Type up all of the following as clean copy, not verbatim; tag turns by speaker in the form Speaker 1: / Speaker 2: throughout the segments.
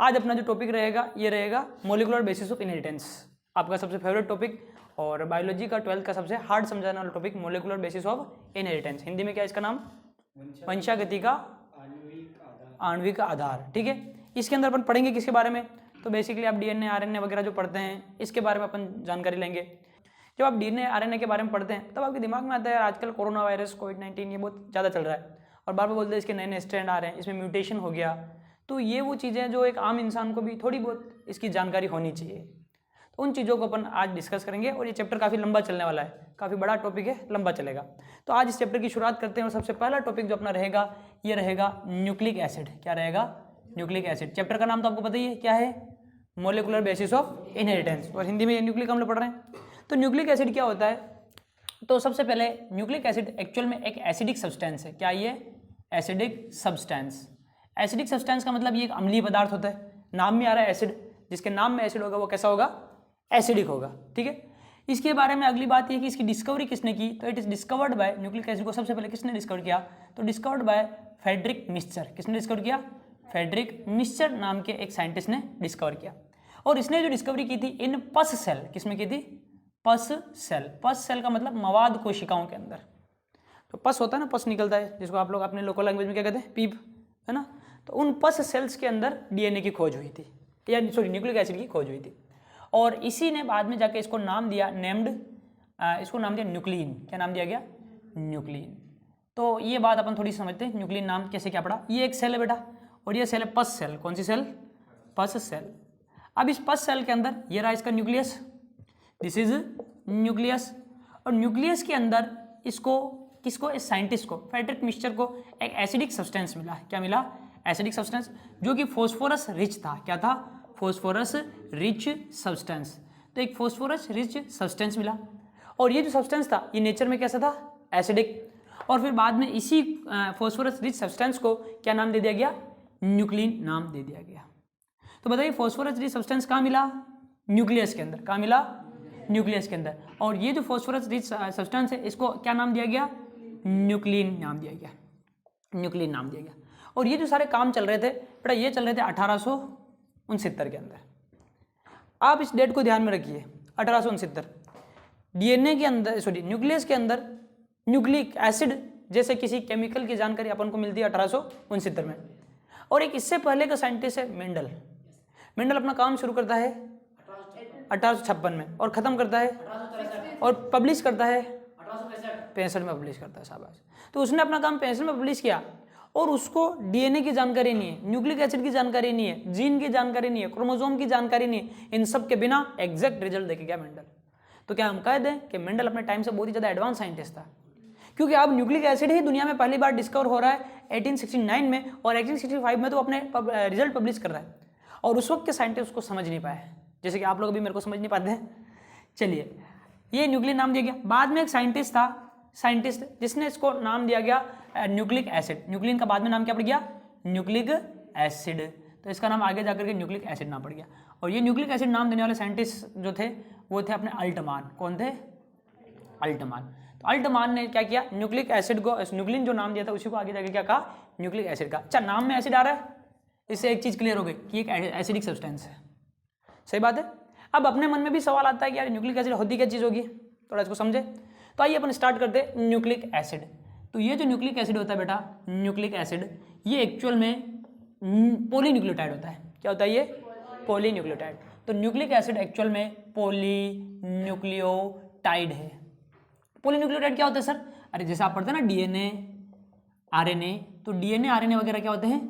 Speaker 1: आज अपना जो टॉपिक रहेगा ये रहेगा मॉलिक्यूलर बेसिस ऑफ इनहेरिटेंस, आपका सबसे फेवरेट टॉपिक और बायोलॉजी का 12th का सबसे हार्ड समझाने वाला topic molecular basis of inheritance. Hindi में क्या इसका नाम? वंशागति का आणविक आधार। ठीक है, इसके अंदर अपन पढ़ेंगे किसके बारे में? तो बेसिकली आप डीएनए आरएनए वगैरह जो पढ़ते हैं इसके बारे में अपन जानकारी लेंगे। जब आप डीएनए आरएनए के बारे में पढ़ते हैं तब आपके दिमाग में आता है यार आजकल कोरोना वायरस कोविड-19 ये बहुत ज़्यादा चल रहा है और बार बार बोलते हैं इसके नए नए स्ट्रैंड आ रहे हैं, इसमें म्यूटेशन हो गया। तो ये वो चीज़ें जो एक आम इंसान को भी थोड़ी बहुत इसकी जानकारी होनी चाहिए, तो उन चीज़ों को अपन आज डिस्कस करेंगे। और ये चैप्टर काफ़ी लंबा चलने वाला है, काफ़ी बड़ा टॉपिक है, लंबा चलेगा। तो आज इस चैप्टर की शुरुआत करते हैं और सबसे पहला टॉपिक जो अपना रहेगा ये रहेगा न्यूक्लिक एसिड। क्या रहेगा? Nucleic acid. चैप्टर का नाम तो आपको पता ही है, क्या है? मॉलिक्यूलर बेसिस ऑफ इनहेरिटेंस, और हिंदी में ये न्यूक्लिक अम्ल पढ़ रहे हैं। तो न्यूक्लिक एसिड क्या होता है? तो सबसे पहले न्यूक्लिक एसिड एक्चुअल में एक एसिडिक सब्सटेंस है। क्या ये? Acidic substance. एसिडिक सब्सटेंस का मतलब ये एक अम्लीय पदार्थ होता है। नाम में आ रहा है एसिड, जिसके नाम में एसिड होगा वो कैसा होगा? एसिडिक होगा। ठीक है, इसके बारे में अगली बात ये कि इसकी डिस्कवरी किसने की? तो it is discovered by, nucleic acid को सबसे पहले किसने डिस्कवर किया? तो डिस्कवर्ड बाय फ्रेडरिक मिक्सचर। किसने डिस्कवर किया? फ्रेडरिक मिक्सचर नाम के एक साइंटिस्ट ने डिस्कवर किया। और इसने जो डिस्कवरी की थी इन पस सेल, किसमें की थी? पस सेल। पस सेल का मतलब मवाद कोशिकाओं के अंदर। तो पस होता है ना, पस निकलता है जिसको आप लोग अपने लोकल लैंग्वेज में क्या कहते हैं? पीप, है ना। तो उन पस सेल्स के अंदर डीएनए की खोज हुई थी, या सॉरी न्यूक्लिक एसिड की खोज हुई थी। और इसी ने बाद में जाके इसको नाम दिया, इसको नाम दिया न्यूक्लिन। क्या नाम दिया गया? न्यूक्लिन। तो ये बात अपन थोड़ी समझते हैं, न्यूक्लिन नाम कैसे क्या पड़ा। ये एक सेल है बेटा, और ये सेल है पस सेल। कौन सी सेल? पस सेल। अब इस पस सेल के अंदर ये रहा इसका न्यूक्लियस, दिस इज न्यूक्लियस। और न्यूक्लियस के अंदर इसको किसको? इस साइंटिस्ट को, फ्रेडरिक मिक्सचर को एक एसिडिक सब्सटेंस मिला। क्या मिला? एसिडिक सब्सटेंस, जो कि फोस्फोरस रिच था। क्या था? Phosphorus rich substance. तो एक फोस्फोरस रिच सब्सटेंस मिला, और ये जो सब्सटेंस था ये नेचर में कैसा था? एसिडिक। और फिर बाद में इसी फोस्फोरस रिच सब्सटेंस को क्या नाम दे दिया गया? न्यूक्लिन नाम दे दिया गया। तो बताइए फोस्फोरस रिच सब्सटेंस कहाँ मिला? न्यूक्लियस के अंदर। कहाँ मिला? न्यूक्लियस के अंदर। और ये जो फोस्फोरस रिच सब्सटेंस है इसको क्या नाम दिया गया? न्यूक्लिन नाम दिया गया। न्यूक्लिन नाम दिया गया। और ये जो सारे काम चल रहे थे बेटा, ये चल रहे थे 1869 के अंदर। आप इस डेट को ध्यान में रखिए, 1869। डीएनए के अंदर, सॉरी न्यूक्लियस के अंदर न्यूक्लिक एसिड जैसे किसी केमिकल की जानकारी अपन को मिलती है 1869 में। और एक इससे पहले का साइंटिस्ट है मेंडल। मेंडल अपना काम शुरू करता है 1856 में और ख़त्म करता है और पब्लिश करता है 65 में पब्लिश करता है। शाबाश। तो उसने अपना काम 65 में पब्लिश किया, और उसको डीएनए की जानकारी नहीं है, न्यूक्लिक एसिड की जानकारी नहीं है, जीन की जानकारी नहीं है, क्रोमोसोम की जानकारी नहीं है। इन सब के बिना एग्जैक्ट रिजल्ट देके गया मेंडल। तो क्या हम कह दें कि मेंडल अपने टाइम से बहुत ही ज़्यादा एडवांस साइंटिस्ट था? क्योंकि अब न्यूक्लिक एसिड ही दुनिया में पहली बार डिस्कवर हो रहा है 1869 में, और 1865 में तो अपने रिजल्ट पब्लिश कर रहा है। और उस वक्त के साइंटिस्ट उसको समझ नहीं पाए, जैसे कि आप लोग भी मेरे को समझ नहीं पाते हैं। चलिए, ये न्यूक्लिन नाम दिया गया। बाद में एक साइंटिस्ट था, जिसने इसको नाम दिया गया न्यूक्लिक एसिड। न्यूक्लिन का बाद में नाम क्या पड़ गया? Nucleic acid. तो इसका नाम आगे जाकर के न्यूक्लिक एसिड नाम पड़ गया। और ये न्यूक्लिक एसिड नाम देने वाले साइंटिस्ट जो थे वो थे अपने अल्टमान। कौन थे? अल्टमान। तो अल्टमान ने क्या किया? न्यूक्लिक एसिड को, न्यूक्लिन जो नाम दिया था उसी को आगे जाकर क्या कहा? न्यूक्लिक एसिड का। अच्छा, नाम में एसिड आ रहा है, इससे एक चीज़ क्लियर हो गई कि एक एसिडिक सब्सटेंस है। सही बात है। अब अपने मन में भी सवाल आता है कि यार न्यूक्लिक एसिड होती क्या चीज़ होगी, थोड़ा इसको समझे। तो आइए अपन स्टार्ट करते हैं न्यूक्लिक एसिड। तो ये जो न्यूक्लिक एसिड होता है बेटा, न्यूक्लिक एसिड, ये एक्चुअल में पॉलीन्यूक्लियोटाइड होता है। क्या होता है ये? पॉलीन्यूक्लियोटाइड। तो न्यूक्लिक एसिड एक्चुअल में पॉलीन्यूक्लियोटाइड है। पॉलीन्यूक्लियोटाइड क्या होता है सर? अरे जैसे आप पढ़ते हैं ना डीएनए आरएनए, तो डीएनए आरएनए वगैरह क्या होते हैं?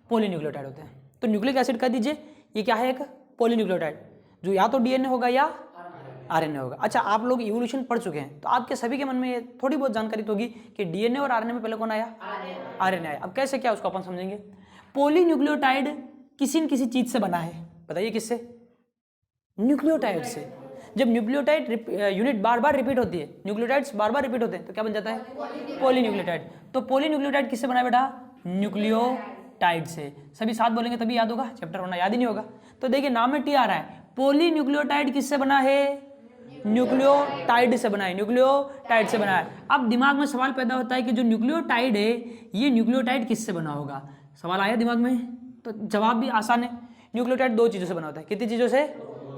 Speaker 1: पॉलीन्यूक्लियोटाइड होते हैं। तो न्यूक्लिक एसिड कह दीजिए ये क्या है? एक पॉलीन्यूक्लियोटाइड, जो या तो डीएनए होगा या आरएनए होगा। अच्छा, आप लोग इवोल्यूशन पढ़ चुके हैं तो आपके सभी के मन में ये थोड़ी बहुत जानकारी तो होगी कि डीएनए और आरएनए में पहले कौन आया? आरएनए आया। अब कैसे क्या उसको अपन समझेंगे। पॉलीन्यूक्लियोटाइड किसी न किसी चीज से बना है, बताइए किससे? न्यूक्लियोटाइड से। जब न्यूक्लियोटाइड यूनिट बार बार रिपीट होती है, न्यूक्लियोटाइड्स बार बार रिपीट होते हैं, तो क्या बन जाता है? पॉलीन्यूक्लियोटाइड। तो पॉलीन्यूक्लियोटाइड किससे बना है बेटा? न्यूक्लियोटाइड से। सभी साथ बोलेंगे तभी याद होगा, चैप्टर वरना याद ही नहीं होगा। तो देखिए नाम में टी आ रहा है। पॉलीन्यूक्लियोटाइड किससे बना है? न्यूक्लियोटाइड से बना है। न्यूक्लियोटाइड से बना है। अब दिमाग में सवाल पैदा होता है कि जो न्यूक्लियोटाइड है ये न्यूक्लियोटाइड किससे बना होगा? सवाल आया दिमाग में? तो जवाब भी आसान है। न्यूक्लियोटाइड दो चीज़ों से बना होता है। कितनी चीज़ों से?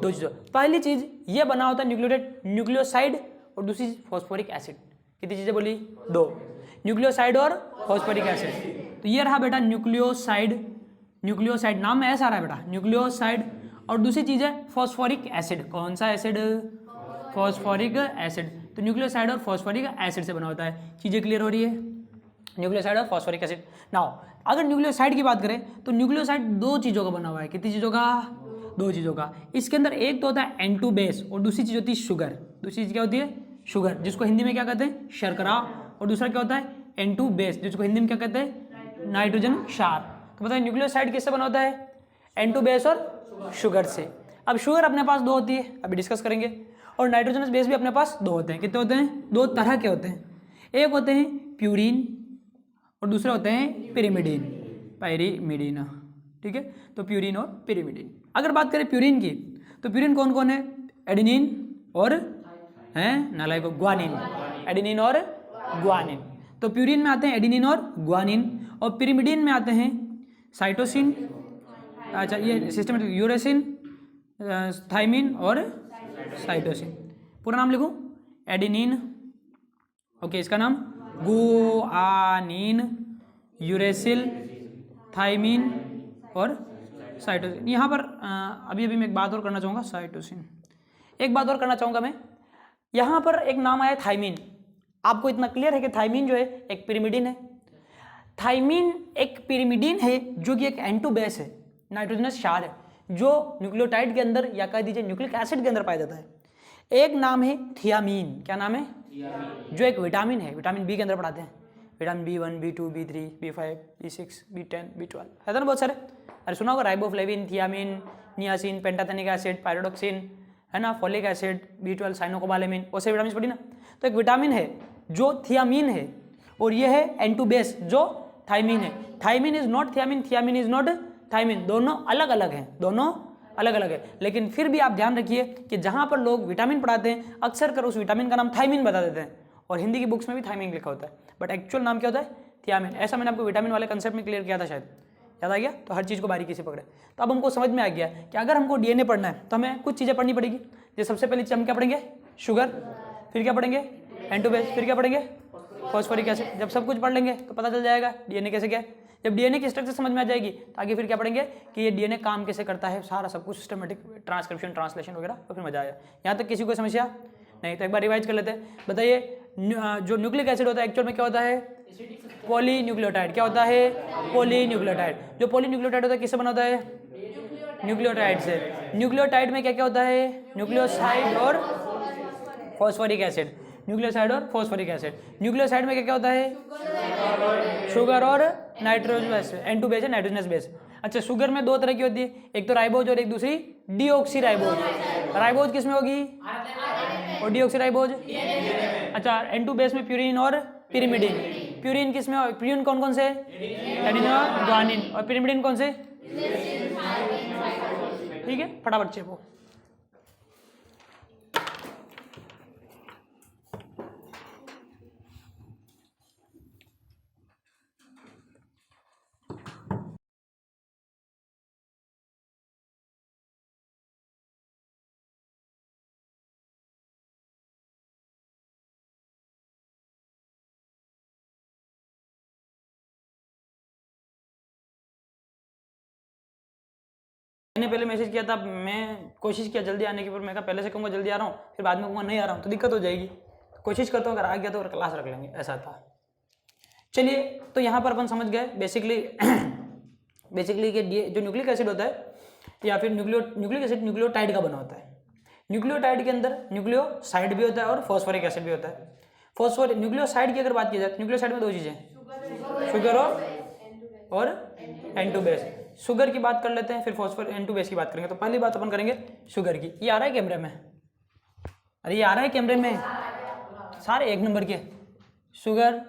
Speaker 1: दो चीज़ों। पहली चीज़ ये बना होता है न्यूक्लियोटाइड, न्यूक्लियोसाइड, और दूसरी फॉस्फोरिक एसिड। कितनी चीज़ें बोली? दो, न्यूक्लियोसाइड और फॉस्फोरिक एसिड। तो ये रहा बेटा न्यूक्लियोसाइड, न्यूक्लियोसाइड नाम में ऐसा रहा बेटा, न्यूक्लियोसाइड। और दूसरी चीज़ है फॉस्फोरिक एसिड। कौन सा एसिड? Phosphoric acid. तो न्यूक्लियोसाइड और फॉस्फोरिक एसिड से बना होता है। चीज़ें क्लियर हो रही है? न्यूक्लियोसाइड और फॉस्फोरिक एसिड। नाउ अगर न्यूक्लियोसाइड की बात करें तो न्यूक्लियोसाइड दो चीज़ों का बना हुआ है। कितनी चीज़ों का? दो चीज़ों का। इसके अंदर एक तो होता है N2 बेस और दूसरी चीज़ होती है शुगर। दूसरी चीज़ क्या होती है? शुगर, जिसको हिंदी में क्या कहते हैं? शर्करा। और दूसरा क्या होता है? N2 बेस, जिसको हिंदी में क्या कहते हैं? नाइट्रोजन क्षार। तो बताइए न्यूक्लियोसाइड किससे बना होता है? N2 बेस और शुगर से। अब शुगर अपने पास दो होती है, अभी डिस्कस करेंगे। और नाइट्रोजनस बेस भी अपने पास दो होते हैं। कितने होते हैं? दो तरह के होते हैं। एक होते हैं प्यूरिन और दूसरे होते हैं पिरिमिडीन, पायरिमिडीन। ठीक है, तो प्यूरिन और पिरिमिडीन। अगर बात करें प्यूरिन की तो प्यूरिन कौन कौन है? एडेनिन और नालायक को ग्वानिन। एडेनिन और ग्वानिन। तो प्यूरिन में आते हैं एडेनिन और ग्वानिन, और पिरिमिडीन में आते हैं साइटोसिन, अच्छा ये सिस्टमेटिक, यूरेसिन, थाइमिन और साइटोसिन। पूरा नाम लिखूं? एडेनिन, ओके, इसका नाम गुआनिन, यूरेसिल, थाइमिन और साइटोसिन। यहाँ पर अभी मैं एक बात और करना चाहूँगा, साइटोसिन। एक बात और करना चाहूँगा मैं, यहाँ पर एक नाम आया थाइमिन। आपको इतना क्लियर है कि थाइमिन जो है एक पिरिमिडिन है। थाइमिन एक पिरिमिडिन है जो कि एक N2 बेस है, नाइट्रोजनस क्षार है, जो न्यूक्लियोटाइड के अंदर या कह दीजिए न्यूक्लिक एसिड के अंदर पाया जाता है। एक नाम है थियामीन। क्या नाम है? जो एक विटामिन है, विटामिन बी के अंदर पढ़ाते हैं। Vitamin B1, B2, B3, B5, B6, B10, B12 है ना बहुत सारे। अरे सुना होगा riboflavin, thiamine, niacin, pantothenic acid, पायरोडोक्सिन, है ना, फोलिक एसिड, B12, साइनोकोबालेमिन, वो से विटामिन पढ़ी ना। तो एक विटामिन है जो थियामीन है और ये है N2 बेस जो थाइमिन है। Thymine is not thiamine, thiamine is not thymine, दोनों अलग अलग हैं, दोनों अलग अलग है। लेकिन फिर भी आप ध्यान रखिए कि जहां पर लोग विटामिन पढ़ाते हैं अक्सर कर उस विटामिन का नाम थाइमिन बता देते हैं, और हिंदी की बुक्स में भी थाइमिन लिखा होता है, बट एक्चुअल नाम क्या होता है? थियामिन। ऐसा मैंने आपको विटामिन वाले कंसेप्ट में क्लियर किया था, शायद याद आ गया? तो हर चीज़ को बारीकी से पकड़े। तो अब हमको समझ में आ गया कि अगर हमको DNA पढ़ना है तो हमें कुछ चीज़ें पढ़नी पड़ेगी। जैसे सबसे पहले हम क्या पढ़ेंगे? शुगर, फिर क्या पढ़ेंगे? N2 बेस, फिर क्या पढ़ेंगे? Phosphoric acid. जब सब कुछ पढ़ लेंगे तो पता चल जाएगा DNA कैसे क्या है। जब DNA की स्ट्रक्चर समझ में आ जाएगी तो आगे फिर क्या पढ़ेंगे कि ये DNA काम कैसे करता है, सारा सब कुछ सिस्टमेटिक, ट्रांसक्रिप्शन, ट्रांसलेशन वगैरह, तो फिर मजा आया। यहाँ तक किसी को समस्या नहीं? तो एक बार रिवाइज कर लेते हैं। बताइए जो न्यूक्लिक एसिड होता है एक्चुअल में क्या होता है? पॉलीन्यूक्लियोटाइड। क्या होता है? पॉलीन्यूक्लियोटाइड। जो पॉलीन्यूक्लियोटाइड होता है किससे बना होता है? न्यूक्लियोटाइड से। न्यूक्लियोटाइड में क्या क्या होता है? न्यूक्लियोसाइड और फॉस्फोरिक एसिड। न्यूक्लियोसाइड और फॉस्फोरिक एसिड। न्यूक्लियोसाइड में क्या क्या होता है? शुगर और नाइट्रोजन बेस, N2 बेस है, नाइट्रोजनस बेस। अच्छा, शुगर में दो तरह की होती है, एक तो राइबोज और एक दूसरी डीऑक्सी राइबोज। राइबोज किस में होगी? और डीऑक्सी राइबोज, अच्छा N2 बेस में प्यूरिन और पिरिमिडिन। प्यूरिन किस में? प्यूरिन कौन कौन से? एडेनिन और ग्वानिन। और पिरिमिडिन कौन से? ठीक है, फटाफट चेपो। मैंने पहले मैसेज किया था, मैं कोशिश किया जल्दी आने की, पर मैं कहा पहले से कहूँगा जल्दी आ रहा हूँ, फिर बाद में कहूँगा नहीं आ रहा हूँ, तो दिक्कत हो जाएगी। कोशिश करता हूँ, अगर आ गया तो क्लास रख लेंगे, ऐसा था। चलिए, तो यहाँ पर अपन समझ गए बेसिकली कि जो न्यूक्लिक एसिड होता है या फिर न्यूक्लिक एसिड न्यूक्लियोटाइड का बना होता है। न्यूक्लियोटाइड के अंदर न्यूक्लियोसाइड भी होता है और फॉस्फोरिक एसिड भी होता है। न्यूक्लियोसाइड की अगर बात की जाए तो न्यूक्लियोसाइड में दो चीज़ें, शुगर और N2 बेस। शुगर की बात कर लेते हैं, फिर फॉस्फोर N2 बेस की बात करेंगे। तो पहली बात अपन करेंगे शुगर की। ये आ रहा है कैमरे में? अरे ये आ रहा है कैमरे में? सारे एक नंबर के, शुगर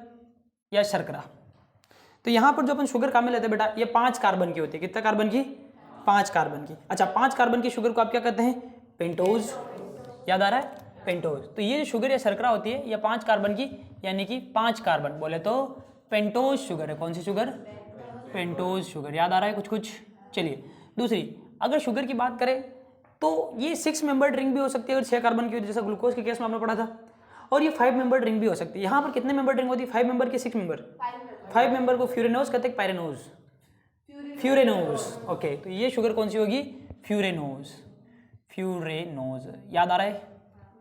Speaker 1: या शर्करा। तो यहाँ पर जो अपन शुगर काम में लेते हैं बेटा, ये 5 कार्बन की होती है। कितना कार्बन की? 5 कार्बन की। अच्छा, 5 कार्बन की शुगर को आप क्या कहते हैं? पेंटोज। याद आ रहा है? पेंटोज। तो ये शुगर या शर्करा होती है, ये 5 कार्बन की, यानी कि 5 कार्बन बोले तो पेंटोज शुगर है। कौन सी शुगर? Pentose sugar. याद आ रहा है कुछ कुछ? चलिए, दूसरी अगर शुगर की बात करें तो ये 6 मेंबर्ड रिंग भी हो सकती है अगर 6 कार्बन की, जैसा ग्लूकोज के केस में आपने पढ़ा था, और ये 5 मेंबर्ड रिंग भी हो सकती है। यहाँ पर कितने मेंबर्ड रिंग होती है, 5 मेंबर की 6 मेंबर? 5 मेंबर को फ्यूरेनोज कहते हैं, पायरेनोज? फ्यूरेनोज। ओके, तो ये शुगर कौन सी होगी, फ्यूरेनोज। फ्यूरेनोज याद आ रहा है,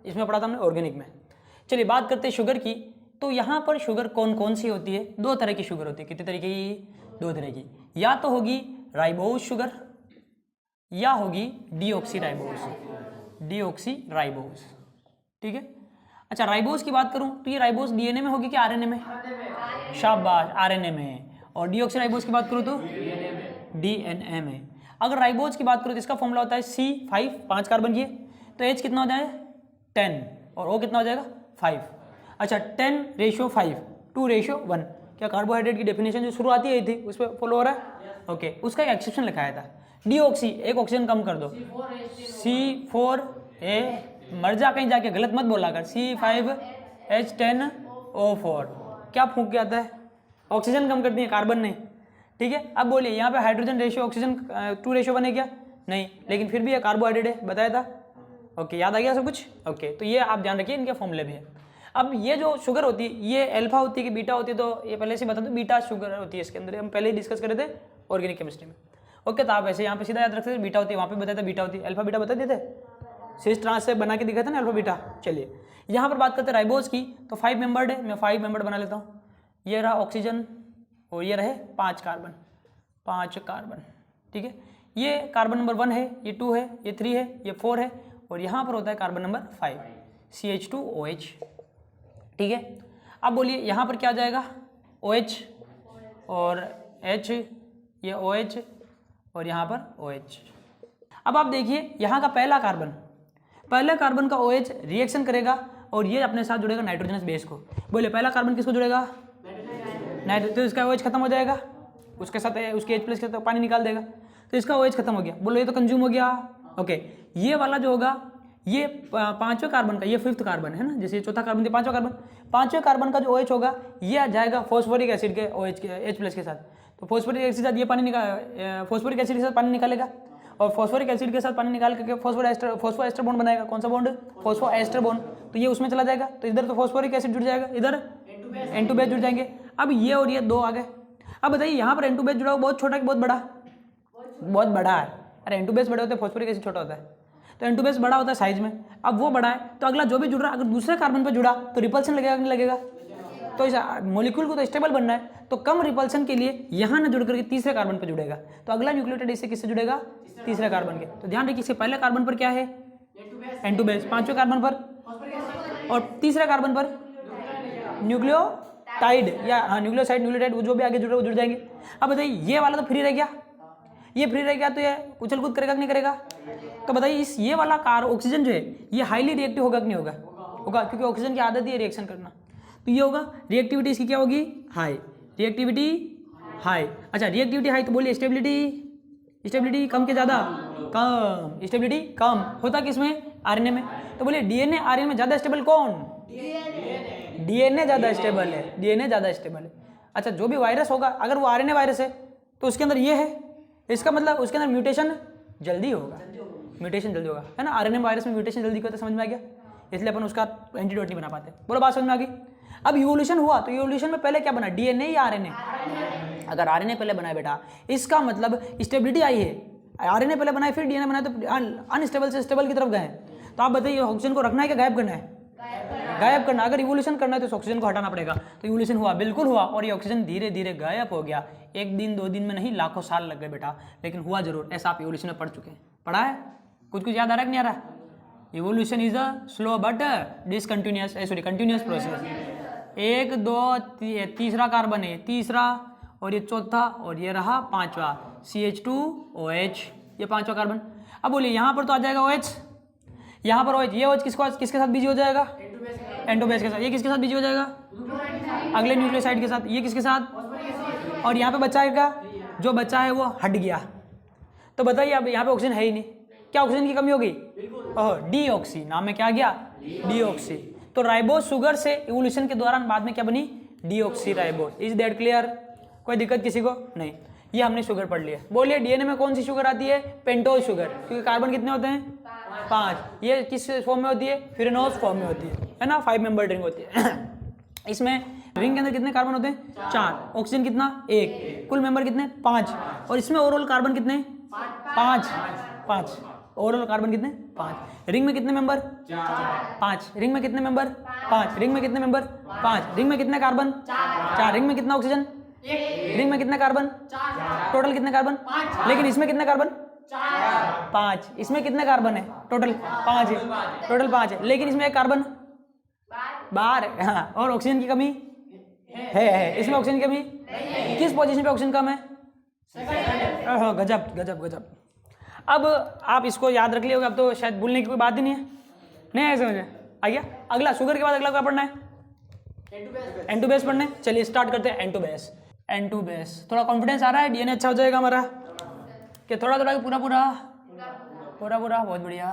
Speaker 1: इसमें पढ़ा था हमने ऑर्गेनिक में। चलिए बात करते हैं शुगर की। तो यहाँ पर शुगर कौन कौन सी होती है, 2 तरह की शुगर होती है। कितने तरह की, 2 तरह की। या तो होगी राइबोज शुगर या होगी डीऑक्सीराइबोज। डीऑक्सीराइबोज, ठीक है। अच्छा, राइबोज की बात करूं तो ये राइबोज डीएनए में होगी कि आरएनए में? शाबाश, आरएनए में। और डीऑक्सीराइबोज की बात करूं तो डीएनए में। अगर राइबोज की बात करूं तो इसका फॉर्मूला होता है C5, 5 कार्बन की है, तो H कितना हो जाएगा 10 और O कितना हो जाएगा 5। अच्छा, 10:5, 2:1। क्या कार्बोहाइड्रेट की डेफिनेशन जो शुरू आती है थी उस पर फॉलो हो रहा है? ओके, उसका एक एक्सेप्शन लिखाया था, डीऑक्सी, एक ऑक्सीजन कम कर दो, C4A, मर जा कहीं जाके, गलत मत बोला कर, C5H10O4। क्या फूंक के आता है, ऑक्सीजन कम कर दिए, कार्बन नहीं, ठीक है। अब बोलिए यहाँ पे हाइड्रोजन रेशियो ऑक्सीजन 2:1 है क्या? नहीं, लेकिन फिर भी ये कार्बोहाइड्रेट है, बताया था। ओके, याद आ गया सब कुछ? ओके, तो ये आप ध्यान रखिए, इनके फॉर्मूले भी है। अब ये जो शुगर होती है ये अल्फा होती है कि बीटा होती है, तो ये पहले से बता दो, बीटा शुगर होती है इसके अंदर, हम पहले ही डिस्कस करे थे ऑर्गेनिक केमिस्ट्री में। ओके, तो आप ऐसे यहाँ पे सीधा याद रखते थे बीटा होती है, वहाँ पे बताया था बीटा होती है, अल्फा बीटा बता देते, सिस ट्रांस से बना के दिखा था ना अल्फा बीटा। चलिए यहाँ पर बात करते हैं राइबोज की, तो 5 मेंबर्ड है, मैं 5 मेंबर्ड बना लेता हूँ। ये रहा ऑक्सीजन और ये रहे 5 कार्बन, 5 कार्बन, ठीक है। ये कार्बन नंबर 1 है, ये 2 है, ये 3 है, ये 4 है, और यहाँ पर होता है कार्बन नंबर 5, CH2OH, ठीक है। अब बोलिए यहाँ पर क्या आ जाएगा, OH और H, ये OH और यहाँ पर OH। अब आप देखिए यहाँ का पहला कार्बन का OH रिएक्शन करेगा और ये अपने साथ जुड़ेगा नाइट्रोजनस बेस को। बोले पहला कार्बन किसको जुड़ेगा, नाइट्रोजन, तो इसका OH खत्म हो जाएगा, उसके साथ उसके H+ के साथ पानी निकाल देगा, तो इसका OH खत्म हो गया। बोलो ये तो कंज्यूम हो गया। ओके, ये वाला जो होगा ये 5वें कार्बन का, ये 5th कार्बन है ना, जैसे 4था कार्बन, 5वां कार्बन, 5वें कार्बन का जो OH होगा ये आ जाएगा फॉस्फोरिक एसिड के OH के H+ के साथ। तो फॉस्फोरिक एसिड के साथ ये पानी फॉस्फोरिक एसिड के साथ पानी निकालेगा, और फॉस्फोरिक एसिड के साथ पानी निकाल करके फॉस्फोएस्टर बॉन्ड बनाएगा। कौन सा बॉन्ड, फॉस्फोएस्टर बॉन्ड, तो ये उसमें चला जाएगा, तो इधर तो फॉस्फोरिक एसिड जुड़ जाएगा, इधर N2 बेस जुड़ जाएंगे। अब ये और ये 2 आ गए। अब बताइए यहाँ पर N2 बेस जुड़ा हुआ बहुत छोटा कि बहुत बड़ा, बहुत बड़ा है। अरे N2 बेस बड़े होते हैं, फॉस्फोरिक एसिड छोटा होता है, तो N2 बेस बड़ा होता है साइज में। अब वो बड़ा है तो अगला जो भी जुड़ रहा है अगर दूसरे कार्बन पर जुड़ा तो रिपल्सन लगेगा नहीं लगेगा? तो इस मॉलिक्यूल को तो स्टेबल बनना है, तो कम रिपल्सन के लिए यहाँ ना जुड़ करके तीसरे कार्बन पर जुड़ेगा, तो अगला न्यूक्लियोटाइड इससे किससे जुड़ेगा, तीसरे कार्बन के। तो ध्यान रखिए इसके पहले कार्बन पर क्या है, N2 बेस, 5वें कार्बन पर, और तीसरे कार्बन पर न्यूक्लियोटाइड या न्यूक्लियोसाइड जो भी आगे जुड़ रहे वो जुड़ जाएंगे। अब बताइए ये वाला तो फ्री रह गया, ये फ्री रह गया, तो ये उछल कूद करेगा कि नहीं करेगा? तो बताइए इस ये वाला ऑक्सीजन जो है ये हाईली रिएक्टिव होगा कि नहीं होगा? होगा, क्योंकि ऑक्सीजन की आदत ही है रिएक्शन करना, तो ये होगा, रिएक्टिविटी इसकी क्या होगी, हाई, रिएक्टिविटी हाई। अच्छा, रिएक्टिविटी हाई तो बोलिए स्टेबिलिटी कम के ज़्यादा, कम, स्टेबिलिटी कम होता किसमें, आरएनए में। तो बोलिए डीएनए आरएनए में ज़्यादा स्टेबल कौन, डीएनए ज़्यादा स्टेबल है, डीएनए ज़्यादा स्टेबल है। अच्छा, जो भी वायरस होगा अगर वो आरएनए वायरस है तो उसके अंदर ये है, इसका मतलब उसके अंदर म्यूटेशन जल्दी होगा, म्यूटेशन जल्दी होगा, है ना। आरएनए वायरस में म्यूटेशन जल्दी होता है, समझ में आ गया, इसलिए अपन उसका एंटीडोट नहीं बना पाते। बोलो बात समझ में आ गई। अब इवोल्यूशन हुआ तो इवोल्यूशन में पहले क्या बना, डीएनए या आरएनए? अगर आरएनए पहले बनाया बेटा, इसका मतलब स्टेबिलिटी आई है, आरएनए पहले बनाए फिर डीएनए बनाए तो अनस्टेबल से स्टेबल की तरफ गए। तो आप बताइए ऑक्सीजन को रखना है क्या गायब करना है? गायब करना। अगर इवोल्यूशन करना है तो इस ऑक्सीजन को हटाना पड़ेगा। तो इवोल्यूशन हुआ, बिल्कुल हुआ, और ये ऑक्सीजन धीरे धीरे गायब हो गया। 1 दिन 2 दिन में नहीं, लाखों साल लग गए बेटा, लेकिन हुआ जरूर। ऐसा आप इवोल्यूशन में पढ़ चुके हैं, पढ़ा है, कुछ याद आ रहा है कि नहीं आ रहा? Evolution is a slow but continuous process. 1 2 तीसरा कार्बन है, तीसरा, और ये चौथा, और ये रहा 5वां CH2OH, ये 5वां कार्बन। अब बोलिए यहाँ पर तो आ जाएगा OH, यहाँ पर OH, ये OH किसके साथ बिजी हो जाएगा, N2 बेस के साथ। ये किसके साथ बिजी हो जाएगा, अगले न्यूक्लियोसाइड के साथ। ये किसके साथ, और यहाँ पे बचा है, जो बचा है वो हट गया। तो बताइए अब यहाँ पे ऑक्सीजन है ही नहीं, क्या ऑक्सीजन की कमी हो गई? ओह, डीऑक्सी, नाम में क्या गया, डीऑक्सी। तो राइबोज शुगर से इवोल्यूशन के दौरान बाद में क्या बनी, deoxy ribose. Is that clear? कोई दिक्कत किसी को नहीं। ये हमने शुगर पढ़ लिया। बोलिए डीएनए में कौन सी शुगर आती है? पेंटोज शुगर, क्योंकि कार्बन कितने होते हैं? 5। ये किस फॉर्म में होती है? फ्यूरेनोज फॉर्म में होती है ना, 5 मेंबर रिंग होती है। इसमें रिंग के अंदर कितने कार्बन होते हैं? 4। ऑक्सीजन कितना? 1। कुल मेंबर कितने? 5। और इसमें ओवरऑल कार्बन कितने? 5। ओवरऑल कार्बन कितने? 5। रिंग में कितने मेंबर? 5। रिंग में कितने मेंबर? 5। रिंग में कितने मेंबर? 5। रिंग में कितने कार्बन? 4। रिंग में कितना ऑक्सीजन? रिंग में कितने कार्बन? टोटल कितने कार्बन? लेकिन इसमें कितने कार्बन? 5। इसमें कितने कार्बन है? टोटल 5 है। टोटल 5 है, लेकिन इसमें एक कार्बन बाहर है। हाँ, और ऑक्सीजन की कमी है। इसमें ऑक्सीजन की कमी किस पोजीशन पे ऑक्सीजन कम है? गजब गजब गजब। अब आप इसको याद रख लियोगे, अब तो शायद भूलने की कोई बात ही नहीं है। नहीं है समझ आ गया? अगला शुगर के बाद अगला क्या पढ़ना है? N2 बेस पढ़ना है। चलिए स्टार्ट करते हैं। N2 base. थोड़ा कॉन्फिडेंस आ रहा है? डीएनए अच्छा हो जाएगा हमारा कि थोड़ा थोड़ा? पूरा बहुत बढ़िया।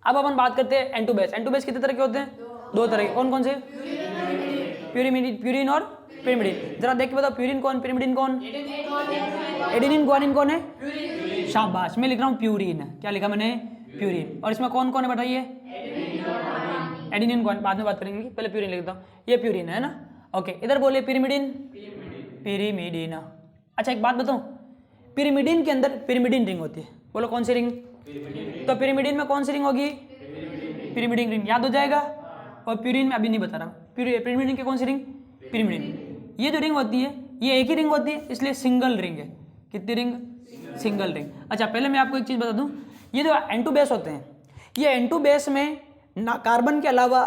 Speaker 1: अब अपन बात करते हैं N2 बेस। N2 बेस कितने तरह के होते हैं? 2 तरह के। कौन कौन से? प्यूरिन और पिरिमिडिन। जरा देख के बताओ, प्यूरिन कौन, पिरिमिडिन कौन? एडेनिन ग्वानिन कौन है? शाबाश, मैं लिख रहा हूँ प्यूरिन। क्या लिखा मैंने? प्यूरिन। और इसमें कौन कौन है बताइए? एडेनिन ग्वानिन बाद में बात करेंगे, पहले प्यूरिन लिखता हूँ। ये प्यूरिन है ना। ओके, इधर बोलिए पिरिमिडिन। अच्छा एक बात बताऊँ, पिरिमिडिन के अंदर पिरिमिडिन रिंग होती है। बोलो कौन सी रिंग? तो पिरिमिडिन में कौन सी रिंग होगी? Pyrimidine ring. याद हो जाएगा। और प्यूरिन में अभी नहीं बता रहा। पिरिमिडिन की कौन सी रिंग? पिरिमिडिन। ये जो रिंग होती है ये एक ही रिंग होती है, इसलिए सिंगल रिंग है। कितनी रिंग? Single ring. अच्छा पहले मैं आपको एक चीज बता दूं, ये जो N2 बेस होते हैं, ये N2 बेस में ना कार्बन के अलावा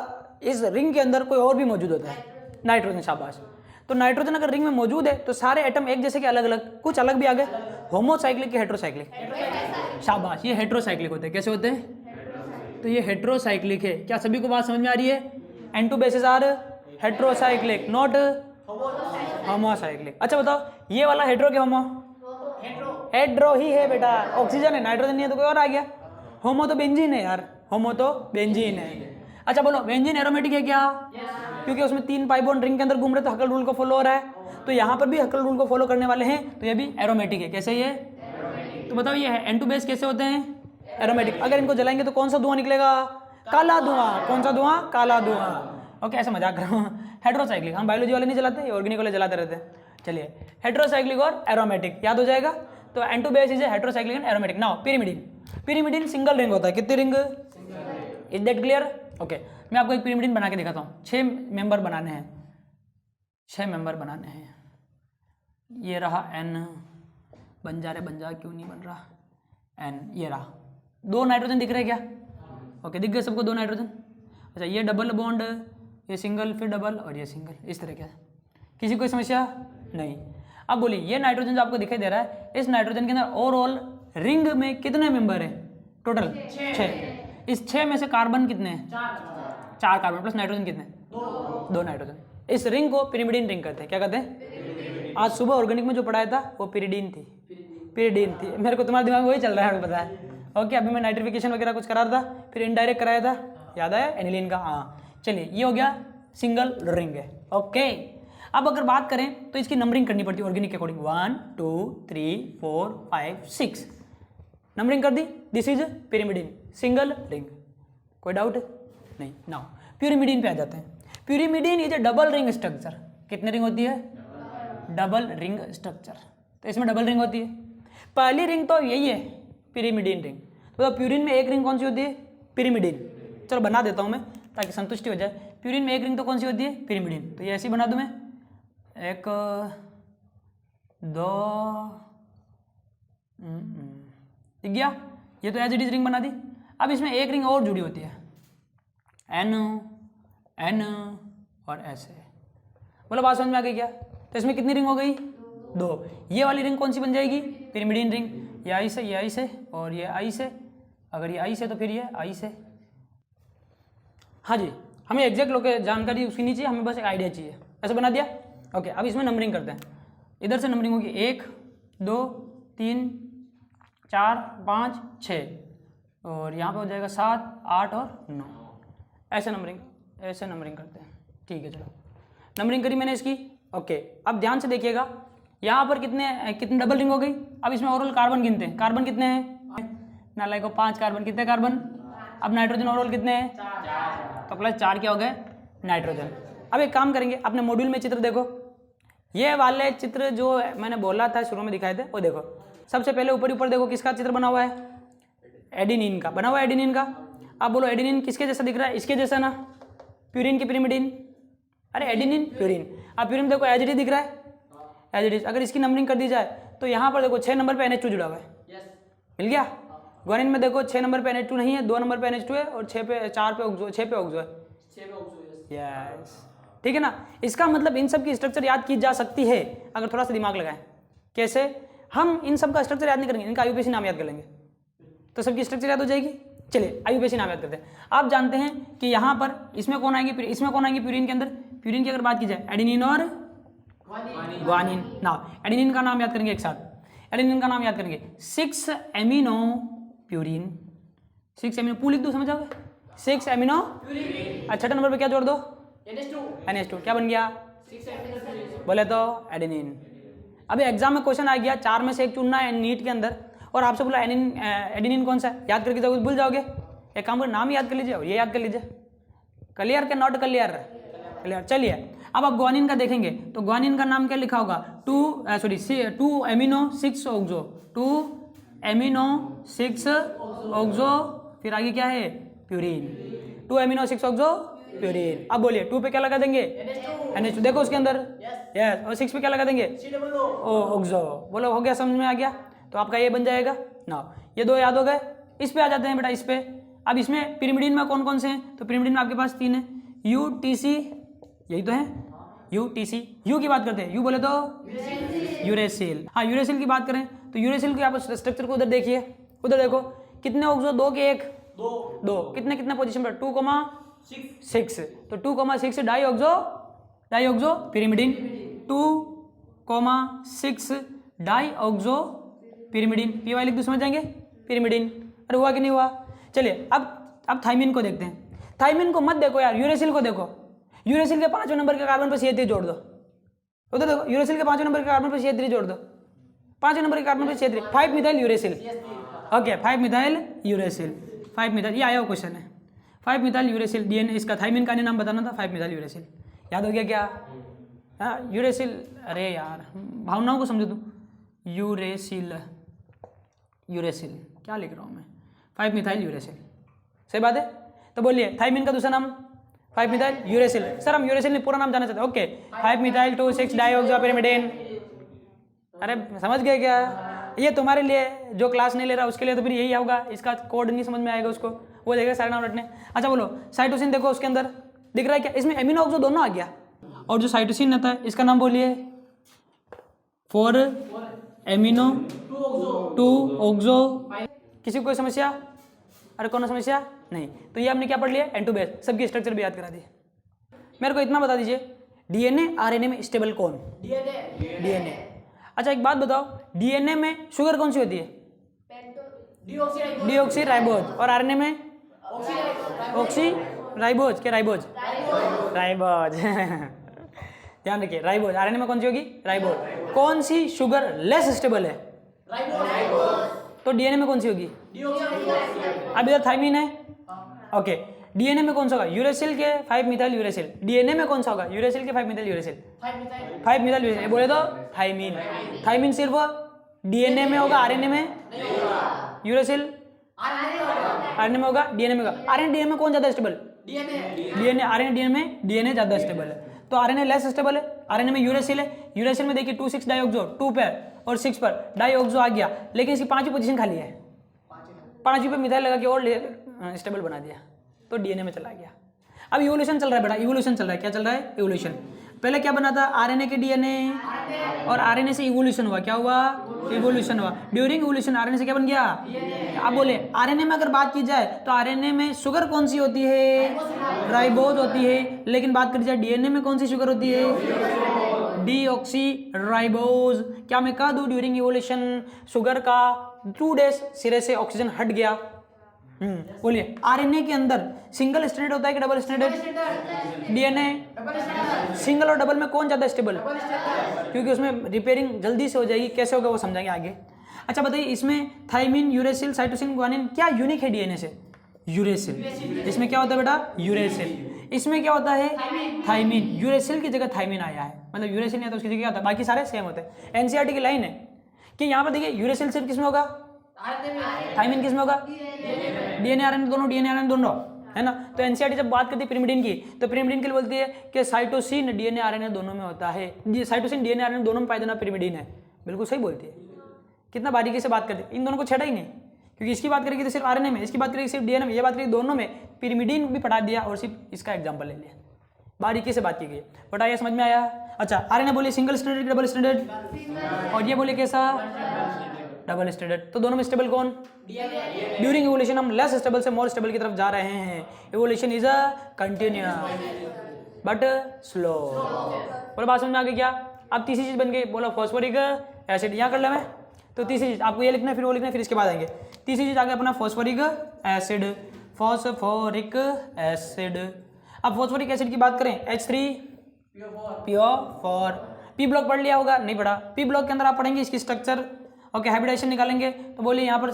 Speaker 1: इस रिंग के अंदर कोई और भी मौजूद होता है, नाइट्रोजन। शाबाश। तो नाइट्रोजन अगर रिंग में मौजूद है तो सारे एटम एक जैसे के अलग अलग, कुछ अलग भी आ गए। होमोसाइक्लिक की हेट्रोसाइक्लिक? शाबाश, ये हेट्रोसाइक्लिक होते हैं। कैसे होते हैं? तो ये हेट्रोसाइक्लिक है। क्या सभी को बात समझ में आ रही है? N2 bases are heterocyclic, not homocyclic. अच्छा बताओ, ये वाला हेट्रो के होमो? हेट्रो ही है बेटा, ऑक्सीजन है, नाइट्रोजन नहीं है तो कोई और आ गया। होमो तो बेंजीन है यार, होमो तो बेंजीन है। अच्छा बोलो, बेंजीन एरोमेटिक है क्या? क्योंकि उसमें 3 पाई बॉन्ड रिंग के अंदर घूम रहे तो हकल रूल को फॉलो हो रहा है। तो यहाँ पर भी हकल रूल को फॉलो करने वाले हैं, तो ये भी एरोमेटिक है। कैसे ये? तो बताओ ये N2 बेस कैसे होते हैं? एरोमेटिक। अगर इनको जलाएंगे तो कौन सा धुआं निकलेगा? काला धुआं। कौन सा धुआं? काला धुआं। ओके, ऐसा मजाक कर रहा हूँ। हेट्रोसाइक्लिक हम बायोलॉजी वाले नहीं जलाते, ऑर्गेनिक वाले जलाते रहते हैं। चलिए, हेट्रोसाइक्लिक और एरोमेटिक याद हो जाएगा। तो N2 base is heterocyclic and aromatic. Now pyrimidine single ring होता है। कितनी ring? Is that clear? Okay, मैं आपको एक पिरिमिडिन बना के दिखाता हूँ। 6 मेंबर बनाने हैं। 6 मेंबर बनाने हैं। ये रहा N, बन जा क्यों नहीं बन रहा? N, ये रहा। 2 नाइट्रोजन दिख रहे क्या? ओके, दिख गए सबको 2 नाइट्रोजन। अच्छा, ये डबल बॉन्ड, ये सिंगल, फिर डबल और ये सिंगल, इस तरह का। किसी कोई समस्या नहीं? अब बोलिए, ये नाइट्रोजन जो आपको दिखाई दे रहा है, इस नाइट्रोजन के अंदर ओवरऑल रिंग में कितने मेंबर हैं? टोटल 6। इस 6 में से कार्बन कितने हैं? 4 कार्बन प्लस नाइट्रोजन कितने? 2 नाइट्रोजन। इस रिंग को पिरिमिडिन रिंग कहते हैं। क्या कहते हैं? आज सुबह ऑर्गेनिक में जो पढ़ाया था वो पिरिडीन थी। मेरे को तुम्हारे दिमाग में वही चल रहा है, आपको पता है। ओके, अभी मैं नाइट्रिफिकेशन वगैरह कुछ करा रहा था, फिर इनडायरेक्ट कराया था, याद आया? एनिलीन का। हाँ चलिए, ये हो गया सिंगल रिंग है। ओके, अब अगर बात करें तो इसकी नंबरिंग करनी पड़ती है ऑर्गेनिक के अकॉर्डिंग। 1 2 3 4 5 6 नंबरिंग कर दी। This is pyrimidine single ring. कोई डाउट नहीं? नाउ प्यूरिमिडिन पे आ जाते हैं। Pyrimidine is a double ring structure. कितने रिंग होती है? Double ring structure. तो इसमें डबल रिंग होती है। पहली रिंग तो यही है, पिरिमिडिन रिंग। तो प्यूरिन में एक रिंग कौन सी होती है? पिरिमिडिन। चलो बना देता हूँ मैं ताकि संतुष्टि हो जाए। प्यूरिन में एक रिंग तो कौन सी होती है? पिरिमिडिन। तो ये ऐसी बना दूँ मैं, 1 2 दिख गया। ये तो एज इट इज रिंग बना दी। अब इसमें एक रिंग और जुड़ी होती है, N और ऐसे। बोलो बात समझ में आ गई क्या? तो इसमें कितनी रिंग हो गई? 2। ये वाली रिंग कौन सी बन जाएगी? Pyrimidine ring. ये आई से और ये आई से। अगर ये आई से तो फिर ये आई से। हाँ जी, हमें एग्जैक्ट जानकारी उसकी नहीं चाहिए, हमें बस एक आइडिया चाहिए। ऐसे बना दिया। ओके, अब इसमें नंबरिंग करते हैं। इधर से नंबरिंग होगी 1 2 3 4 5 6 और यहाँ पे हो जाएगा 7 8 और 9। ऐसे नंबरिंग करते हैं। ठीक है, चलो नंबरिंग करी मैंने इसकी। ओके, अब ध्यान से देखिएगा, यहाँ पर कितने कितने डबल रिंग हो गई। अब इसमें ओवरऑल कार्बन गिनते हैं, कार्बन कितने हैं, नालायक को 5 कार्बन, कितने कार्बन। अब नाइट्रोजन ओवरऑल कितने हैं, 4, तो प्लस 4 क्या हो गए, नाइट्रोजन। अब एक काम करेंगे, अपने मॉड्यूल में चित्र देखो, ये वाले चित्र जो मैंने बोला था शुरू में दिखाए थे वो देखो। सबसे पहले ऊपर देखो किसका चित्र बना हुआ है, एडिनिन का बना हुआ है, एडिनिन का। अब बोलो एडिनिन किसके जैसा दिख रहा है, इसके जैसा ना, प्यूरिन की पिरिमिडिन, अरे एडिनिन प्यूरिन। अब प्यूरिन देखो एच डी दिख रहा है, एच डी। अगर इसकी नंबरिंग कर दी जाए तो यहाँ पर देखो 6 नंबर पे NH2 जुड़ा हुआ है, मिल गया। ग्वानिन में देखो 6 नंबर पे NH2 नहीं है, 2 नंबर पे NH2 है और 6 पे 4 पे ऑक्सो, 6 पे ऑक्सो है, यस, ठीक है ना। इसका मतलब इन सब की स्ट्रक्चर याद की जा सकती है अगर थोड़ा सा दिमाग लगाएं। कैसे, हम इन सब का स्ट्रक्चर याद नहीं करेंगे, इनका IUPAC नाम याद कर लेंगे तो सबकी स्ट्रक्चर याद हो जाएगी। चलिए IUPAC नाम याद करते हैं। आप जानते हैं कि यहाँ पर इसमें कौन आएंगे, इसमें कौन आएंगे प्यूरिन के अंदर। प्यूरिन की अगर बात की जाए एडेनिन और ग्वानिन। ना एडेनिन का नाम याद करेंगे एक साथ, एडेनिन का नाम याद करेंगे 6 एमिनो प्यूरिन, 6 एमिनो पूल लिख दो, समझ आओगे, 6 एमिनो। अच्छा, 6 नंबर पे क्या जोड़ दो, NH2, क्या बन गया, बोले तो एडेनिन। अभी एग्जाम में क्वेश्चन आ गया, 4 में से एक चुनना है नीट के अंदर, और आपसे बोला एडेनिन कौन सा है, याद करके जाओगे भूल जाओगे। एक काम करो, नाम याद कर लीजिए और ये याद कर लीजिए। क्लियर के नॉट क्लियर, क्लियर। चलिए अब आप ग्वानिन का देखेंगे तो ग्वानिन का नाम क्या लिखा होगा, 2 एमिनो 6 ऑक्सो, 2 एमिनो 6 ऑक्सो, फिर आगे क्या है, प्यूरिन, 2 एमिनो 6 ऑक्सो प्यूरिन। अब बोलिए 2 पे क्या लगा देंगे, NH2, देखो उसके अंदर, यस, और 6 पे क्या लगा देंगे, ऑक्सो। बोलो हो गया, समझ में आ गया। तो आपका ये बन जाएगा ना, ये 2 याद हो गए। इस पे आ जाते हैं बेटा, इस पे। अब इसमें पिरिमिडिन में कौन कौन से हैं, तो पिरिमिडिन में आपके पास 3 है, UTC, यही तो है, UTC। यू की बात करते हैं, यू बोले तो यूरेसिल। हाँ, यूरेसिल की बात करें तो यूरेसिल के आप स्ट्रक्चर को उधर देखिए, उधर देखो कितने ऑक्सो, 2 के 1, 2, कितने कितने पोजीशन पर, 2,6, तो 2,6 डाईऑक्सो पिरिमिडिन, 2,6 डाईऑक्सो पिरिमिडिन, PY लिख दो, समझ जाएंगे, पिरिमिडिन। अरे हुआ कि नहीं हुआ। चलिए अब थाइमिन को देखते हैं। थाइमिन को मत देखो यार, यूरेसिल को देखो। यूरेसिल के 5वें नंबर के कार्बन पर CH3 जोड़ दो, उधर देखो, यूरेसिल के 5वें नंबर के कार्बन पर CH3 जोड़ दो, 5वें नंबर के कार्बन पर CH3, 5 methyl uracil, okay, 5 methyl uracil, 5 methyl, ये आया हुआ क्वेश्चन है, 5 मिथाइल यूरेसिल DNA। इसका थाइमिन का नाम बताना था, 5 मिथाइल यूरेसिल। याद हो गया क्या, हाँ यूरेसिल, अरे यार भावनाओं को समझो तुम, यूरेसिल, यूरेसिल क्या लिख रहा हूँ मैं, 5 मिथाइल यूरेसिल, सही बात है। तो बोलिए थाइमिन का दूसरा नाम 5 मिथाइल यूरेसिल। सर हम यूरेसिल में पूरा नाम जानना चाहते हैं, ओके, 5 मिथाइल 2,6 डाईऑक्सो पिरिमिडिन। अरे समझ गए क्या, ये तुम्हारे लिए जो क्लास नहीं ले रहा उसके लिए तो फिर यही होगा, इसका कोड नहीं समझ में आएगा उसको, वो देखेगा सारे नाम रटने। अच्छा बोलो साइटोसिन, देखो उसके अंदर दिख रहा है क्या, इसमें एमिनो ऑक्सो दोनों आ गया, और जो साइटोसिन आता है इसका नाम बोलिए 4 एमिनो 2 ऑक्सो। किसी को कोई समस्या, अरे कौन समस्या नहीं। तो ये हमने क्या पढ़ लिया, N2 बेस, सबकी स्ट्रक्चर भी याद करा दी। मेरे को इतना बता दीजिए, DNA RNA में स्टेबल कौन, DNA। अच्छा एक बात बताओ, DNA में शुगर कौन सी होती है, डीऑक्सी राइबोज, और RNA में ऑक्सी राइबोज के राइबोज, ध्यान रखिए, राइबोज। RNA में कौन सी होगी, राइबोज। कौन सी शुगर लेस स्टेबल है, तो DNA में कौन सी होगी, अब इधर थाइमिन है, ओके, DNA में कौन सा होगा, यूरेसिल के 5 मिथाइल यूरेसिल, DNA में कौन सा होगा, यूरेसिल के 5 मिथाइल यूरेसिल, 5 मिथाइल यूरेसिल, बोले तो थाइमिन। थाइमिन सिर्फ DNA में होगा, RNA में, यूरेसिल RNA में होगा, DNA में होगा। RNA DNA में कौन ज्यादा स्टेबल, DNA RNA DNA में DNA ज्यादा स्टेबल है, तो RNA लेस स्टेबल है। RNA में यूरेसिल है, यूरेसिल में देखिए 2,6 डाईऑक्सो, 2 पे और 6 पर डाईऑक्सो आ गया, लेकिन इसकी 5वीं पोजीशन खाली है, 5वीं पे मिथाइल लगा के और स्टेबल बना दिया, तो DNA में चला गया। अब इवोल्यूशन चल रहा है बेटा, इवोल्यूशन चल रहा है, क्या चल रहा है, इवोल्यूशन। पहले क्या बना था, RNA के DNA, और RNA से इवोल्यूशन हुआ, क्या हुआ, इवोल्यूशन हुआ। ड्यूरिंग इवोल्यूशन RNA से क्या बन गया, अब बोले RNA में अगर बात की जाए तो RNA में शुगर कौन सी होती है, राइबोज होती है, लेकिन बात करी जाए DNA में कौन सी शुगर होती है, डीऑक्सी राइबोज। क्या मैं कह दूं, ड्यूरिंग इवोल्यूशन शुगर का 2 डेज सिरे से ऑक्सीजन हट गया, बोलिए आरएनए के अंदर सिंगल स्ट्रैंडेड होता है कि डबल स्ट्रैंडेड? डीएनए सिंगल और डबल में कौन ज्यादा स्टेबल? क्योंकि उसमें रिपेयरिंग जल्दी से हो जाएगी। कैसे होगा वो समझाएंगे आगे। अच्छा बताइए, इसमें थाइमिन, यूरेसिल, साइटोसिन, ग्वानिन क्या यूनिक है डीएनए से? यूरेसिल। इसमें क्या होता है बेटा? यूरेसिल। इसमें क्या होता है? थाइमिन। यूरेसिल की जगह थाइमिन आया है, मतलब यूरेसिल नहीं तो उसकी जगह क्या होता है? बाकी सारे सेम होते हैं। एनसीईआरटी की लाइन है कि यहाँ पर देखिए यूरेसिल सिर्फ किसमें होगा? थाइमिन किसमें होगा? डीएनए आरएनए दोनों, डीएनए आरएनए दोनों, है ना। तो एनसीईआरटी जब बात करती है पिरिमिडिन की, तो पिरिमिडिन के लिए बोलती है कि साइटोसिन डीएनए आरएनए दोनों में होता है। साइटोसिन डीएनए आरएनए दोनों में पाया जाना पिरिमिडिन है। बिल्कुल सही बोलती है। कितना बारीकी से बात करते हैं। इन दोनों को छेड़ा ही नहीं, क्योंकि इसकी बात करेगी तो सिर्फ आरएनए में, इसकी बात करेगी सिर्फ डीएनए में, ये बात करेगी दोनों में। पिरिमिडिन भी पढ़ा दिया और सिर्फ इसका एग्जाम्पल ले लिया। बारीकी से बात की गई। बट आइए समझ में आया। अच्छा आरएनए बोलिए सिंगल स्ट्रैंडेड डबल स्ट्रैंडेड, और ये बोलिए कैसा? Double stranded. तो दोनों में स्टेबल कौन? ड्यूरिंग इवोल्यूशन हम लेस स्टेबल से मोर स्टेबल की तरफ जा रहे हैं। Evolution is a continuous but slow. बोलो बात समझ में आ गई क्या? अब तीसरी चीज बन गई, बोलो फॉस्फोरिक एसिड। यहाँ कर ले मैं, तो तीसरी चीज आपको ये लिखना है, फिर वो लिखना है, फिर इसके बाद आएंगे। तीसरी चीज आ गया अपना फॉस्फोरिक एसिड। Phosphoric acid. अब फॉस्फोरिक एसिड की बात करें, H3PO4। पी ब्लॉक पढ़ लिया होगा? नहीं पढ़ा। पी ब्लॉक के अंदर आप पढ़ेंगे इसकी स्ट्रक्चर, ओके, हाइब्रिडाइजेशन निकालेंगे। तो बोलिए यहाँ पर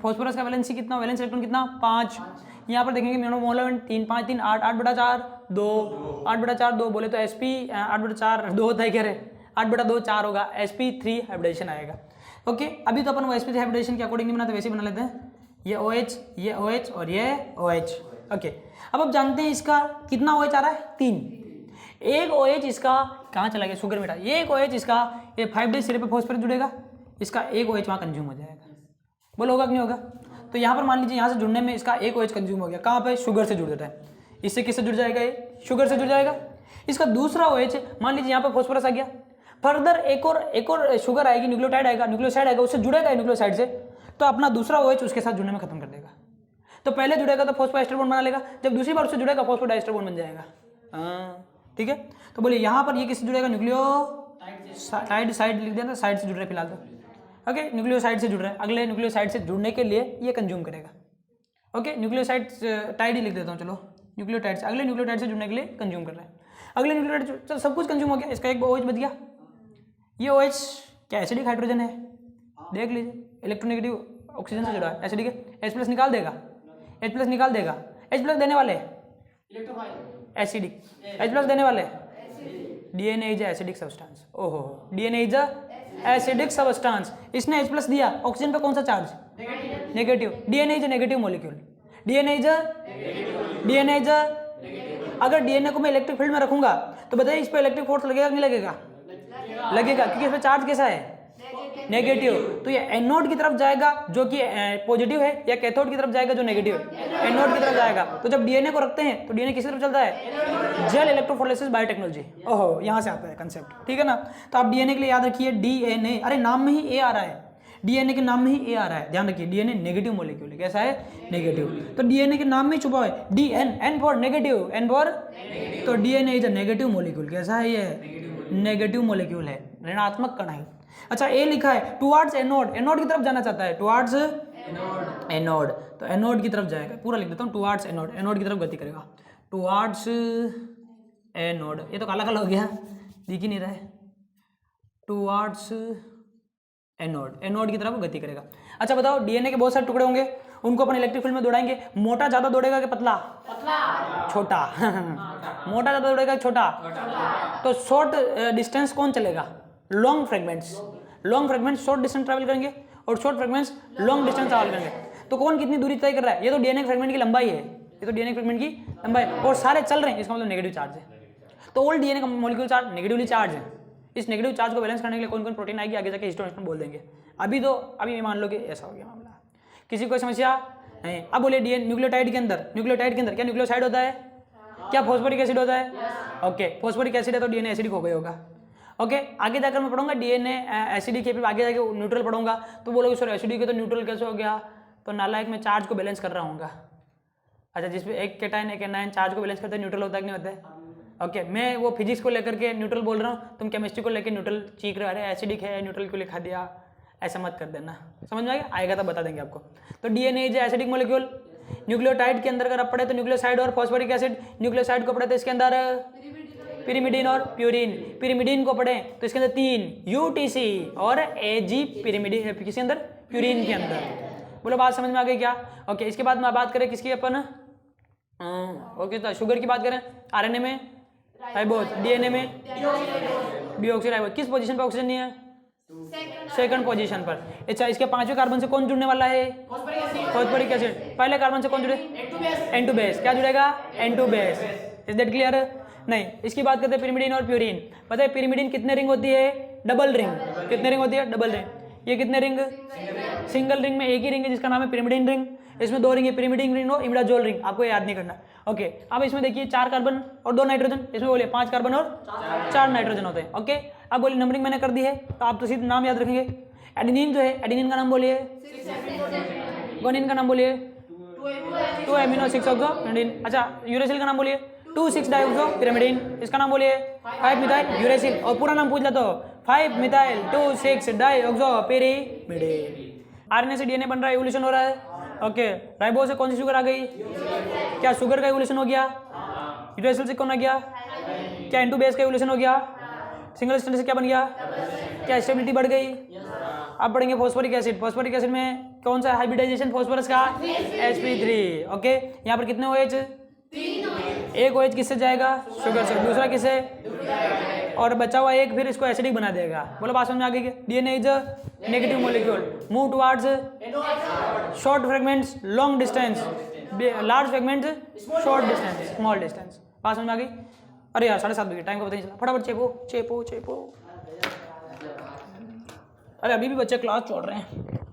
Speaker 1: फॉस्फोरस का वैलेंसी कितना? वैलेंस इलेक्ट्रॉन कितना? 5। यहाँ पर देखेंगे मोनोमोलेंट 3 5 3 8 8/4 2 8/4 2। बोले तो sp 8/4 2 होता है, कह रहे 8/2 4 होगा। sp3 हाइब्रिडाइजेशन आएगा। ओके, अभी तो अपन वो sp3 हाइब्रिडाइजेशन के अकॉर्डिंग नहीं बनाते, वैसे ही बना लेते हैं। ये OH, ये OH और ये OH। ओके, अब आप जानते हैं इसका कितना OH आ रहा है? 3। एक OH इसका कहाँ चला गया? शुगर बेटा। ये एक OH इसका, ये 5 सिरे पे फॉस्फोरस जुड़ेगा, इसका एक OH वहाँ कंज्यूम हो जाएगा। बोलो होगा कि नहीं होगा? तो यहाँ पर मान लीजिए यहाँ से जुड़ने में इसका एक OH कंज्यूम हो गया। कहाँ पे? शुगर से जुड़ जाता है। इससे किससे जुड़ जाएगा? ये शुगर से जुड़ जाएगा। इसका दूसरा OH मान लीजिए यहाँ पर फॉस्फोरस आ गया, फर्दर एक और शुगर आएगी, न्यूक्लियोटाइड आएगा, न्यूक्लियोसाइड आएगा, उससे जुड़ेगा न्यूक्लियोसाइड से, तो अपना दूसरा OH उसके साथ जुड़ने में खत्म कर देगा। तो पहले जुड़ेगा तो फॉस्फोएस्टर बॉन्ड बना लेगा, जब दूसरी बार उससे जुड़ेगा फॉस्फोडाइस्टर बॉन्ड बन जाएगा। ठीक है, तो बोलिए यहाँ पर ये किससे जुड़ेगा? न्यूक्लियोटाइड साइड लिख देना, साइड से जुड़ रहा है फिलहाल तो। ओके, न्यूक्लियोसाइड से जुड़ रहा है, अगले न्यूक्लियोसाइड से जुड़ने के लिए ये कंज्यूम करेगा। ओके, न्यूक्लियोसाइड टाइड ही लिख देता हूँ, चलो न्यूक्लियोटाइड से, अगले न्यूक्लियोटाइड से जुड़ने के लिए कंज्यूम कर रहा है। अगले न्यूक्लियोटाइड, चलो सब कुछ कंज्यूम हो गया, इसका एक OH बच गया। ये OH क्या एसिडिक हाइड्रोजन है? देख लीजिए, इलेक्ट्रोनेगेटिव ऑक्सीजन से जुड़ा है, एसिडिक है। H+ निकाल देगा, H+ निकाल देगा। H+ देने वाले एसिडिक, H+ देने वाले DNA इज एसिडिक सब्सटेंस। ओहो, DNA इज एसिडिक सब्सटेंस। इसने H+ दिया, ऑक्सीजन पे कौन सा charge? Negative. DNA is negative molecule. DNA is अगर DNA को मैं इलेक्ट्रिक फील्ड में रखूंगा तो बताइए इस पे इलेक्ट्रिक फोर्स लगेगा कि नहीं लगेगा? लगेगा, क्योंकि इसमें चार्ज कैसा है? नेगेटिव। तो ये एनोड की तरफ जाएगा जो कि पॉजिटिव है, या कैथोड की तरफ जाएगा जो नेगेटिव है? एनोड की तरफ जाएगा। तो जब डीएनए को रखते हैं तो डीएनए किस तरफ चलता है? Gel electrophoresis biotechnology. ओहो, यहाँ से आता है कंसेप्ट, ठीक है ना। तो आप डीएनए के लिए याद रखिए डीएनए, अरे नाम में ही ए आ रहा है, डीएनए के नाम में ही ए आ रहा है, ध्यान रखिए। डीएनए नेगेटिव मॉलिक्यूल है, कैसा है? नेगेटिव। तो डीएनए के नाम में छुपा है DN, N for negative, N for, तो DNA is a negative molecule. कैसा है ये? नेगेटिव मॉलिक्यूल है, ऋणात्मक कण है। अच्छा, ए लिखा है टुवर्ड्स एनोड, एनोड की तरफ जाना चाहता है, टुवर्ड्स एनोड, तो एनोड की तरफ जाएगा। पूरा लिख देता हूँ, टुवर्ड्स एनोड, एनोड की तरफ गति करेगा, टुवर्ड्स एनोड। ये तो काला काला हो गया, दिख ही नहीं रहा है। टुवर्ड्स एनोड, एनोड की तरफ गति करेगा। अच्छा बताओ, डीएनए के बहुत सारे टुकड़े होंगे, उनको अपन इलेक्ट्रिक फील्ड में दौड़ाएंगे। मोटा ज्यादा दौड़ेगा कि पतला? छोटा। मोटा ज्यादा दौड़ेगा छोटा? तो शॉर्ट डिस्टेंस कौन चलेगा? Long fragments. Long fragments short distance travel करेंगे और short fragments long distance travel करेंगे। तो कौन कितनी दूरी तय कर रहा है? ये तो डीएनए फ्रेगमेंट की लंबाई है, ये तो डीएनए फ्रेगमेंट की लंबाई, और सारे चल रहे हैं, इसका मतलब नेगेटिव चार्ज है। तो ऑल डीएनए का मॉलिक्यूल चार्ज नेगेटिवली चार्ज है। इस नेगेटिव चार्ज को बैलेंस करने के लिए कौन कौन प्रोटीन आएगी, आगे जाके हिस्टोन बोल देंगे। अभी मान लो कि ऐसा हो गया मामला, किसी को समस्या नहीं। अब बोलिए डीएनए न्यूक्लियोटाइड के अंदर क्या न्यूक्लियोसाइड होता है? क्या फॉस्फोरिक एसिड होता है? ओके, फॉस्फोरिक एसिड है तो डीएनए एसिडिक हो गया होगा। ओके, आगे जाकर मैं पढ़ूंगा डीएनए एसिडिक है, फिर आगे जाके न्यूट्रल पढ़ूंगा, तो बोलोगे सर एसिडिक है तो न्यूट्रल कैसे हो गया? तो नालायक में चार्ज को बैलेंस कर रहा हूँगा। अच्छा, जिसमें एक केटाइन एक एनायन चार्ज को बैलेंस करते हैं, न्यूट्रल होता है कि नहीं होता है? ओके, मैं वो फिजिक्स को लेकर के न्यूट्रल बोल रहा हूँ, तुम केमिस्ट्री को लेकर न्यूट्रल चीख रहे, अरे एसिडिक है न्यूट्रल क्यों लिखा दिया, ऐसा मत कर देना। समझ में आएगा? आएगा तो बता देंगे आपको। तो DNA is acidic molecule, nucleotide के अंदर अगर आप पढ़े तो न्यूक्लियोसाइड और फॉस्फोरिक एसिड, न्यूक्लियोसाइड को पढ़े तो इसके अंदर पिरिमिडीन और प्यूरिन, पिरिमिडीन को पढ़े तो इसके अंदर 3 यूटीसी और एजी पिरिमिडीन किसके अंदर, प्यूरिन के अंदर। बोलो बात समझ में आ गई क्या? ओके, इसके बाद में बात करें किसकी अपन, ओके तो शुगर की बात करें, आरएनए में राइबोज, डीएनए में डीऑक्सीराइबोज, किस पोजीशन पर ऑक्सीजन नहीं है, सेकंड पोजीशन पर। अच्छा, इसके 5वें कार्बन से कौन जुड़ने वाला है, फॉस्फोरिक एसिड। पहले कार्बन से कौन जुड़े, N2 बेस, क्या जुड़ेगा, N2 base. Is that clear? नहीं, इसकी बात करते हैं पिरिमिडीन और प्यूरिन। पता है पिरिमिडीन कितने रिंग होती है, डबल रिंग, कितने रिंग होती है, डबल रिंग। ये कितने रिंग, सिंगल रिंग में एक ही रिंग है जिसका नाम है पिरिमिडीन रिंग। इसमें 2 रिंग है, पिरिमिडीन रिंग और इमिडाजोल रिंग, आपको याद नहीं करना। ओके, अब इसमें देखिए 4 कार्बन और 2 नाइट्रोजन, इसमें बोलिए 5 कार्बन और 4 नाइट्रोजन होते हैं। ओके, अब बोलिए नंबरिंग मैंने कर दी है तो आप तो सीधे नाम याद रखेंगे। एडेनिन जो है, एडेनिन का नाम बोलिए, गुआनिन का नाम बोलिए, 2 एमिनो 6 ऑक्सो पिरिमिडीन। अच्छा, यूरेसिल का नाम बोलिए, 2,6 डाइऑक्सो पिरिमिडीन। इसका नाम बोलिए 5 मिथाइल यूरेसिल, और पूरा नाम पूछ ला तो 5 मिथाइल 2,6 डाइऑक्सो पिरिमिडीन। आरएनए से डीएनए बन रहा है, एवोल्यूशन हो रहा है। ओके, राइबोज से कौन सी शुगर आ गई, क्या शुगर का एवोल्यूशन हो गया, यूरेसिल से कौन आ गया, क्या N2 बेस का एवोल्यूशन हो गया, सिंगल स्ट्रैंड से क्या बन गया, क्या स्टेबिलिटी बढ़ गई। अब पढ़ेंगे फॉस्फोरिक एसिड। फॉस्फोरिक एसिड में कौन सा हाइब्रिडाइजेशन फॉस्फोरस का, sp3। ओके, यहाँ पर कितने OH, एक OH किससे जाएगा, शुगर से, दूसरा किससे, और बचा हुआ एक फिर इसको एसिडिक बना देगा। बोलो बात समझ में आ गई? DNA is negative molecule, move towards short fragments long distance, large fragments short distance small distance. बात समझ में आ गई? अरे यार 7:30 बजे, टाइम का पता नहीं चला, फटाफट चेपो चेपो चेपो। अरे अभी भी बच्चे क्लास छोड़ रहे हैं।